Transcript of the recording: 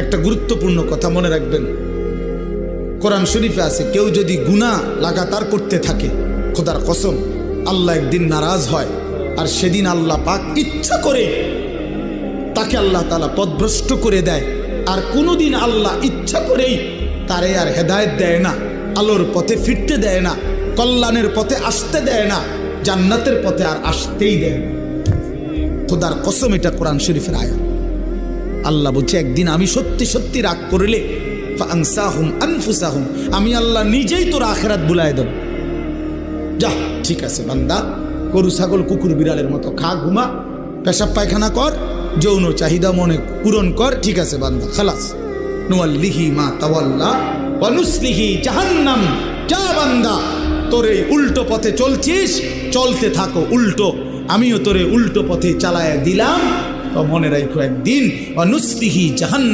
একটা গুরুত্বপূর্ণ কথা মনে রাখবেন, কোরআন শরীফে আছে কেউ যদি গুনাহ লাগাতার করতে থাকে, খোদার কসম আল্লাহ একদিন নারাজ হয়, আর সেদিন আল্লাহ পাক ইচ্ছা করে তাকে আল্লাহ তাআলা পথভ্রষ্ট করে দেয়। আর কোনোদিন আল্লাহ ইচ্ছা করেই তারে আর হেদায়েত দেয় না, আলোর পথে ফিরতে দেয় না, কল্যাণের পথে আসতে দেয় না, জান্নাতের পথে আর আসতেই দেয় না। খোদার কসম, এটা কোরআন শরীফের আয়াত। আল্লাহ বলছে একদিন আমি সত্যি সত্যি রাগ করলে ফাআনসাহুম আনফুসাহুম, আমি আল্লাহ নিজেই তোর আখিরাত ভুলায় দেব। যা ঠিক আছে বান্দা, গরু ছাগল কুকুর বিড়ালের মতো খা, ঘুমা, পেশাব পায়খানা কর, যৌন চাহিদা মনে পূরণ কর, ঠিক আছে বান্দা, খালাস। নুয়াল্লিহি মা তাওয়াল্লা ওয়া নুসলিহি জাহান্নাম। যা বান্দা, তোরে উল্টো পথে চলছিস, চলতে থাকো উল্টো, আমিও তোরে উল্টো পথে চালায়া দিলাম। তো মনে রাখো একদিন ওয়া নুসলিহি জাহান্নাম।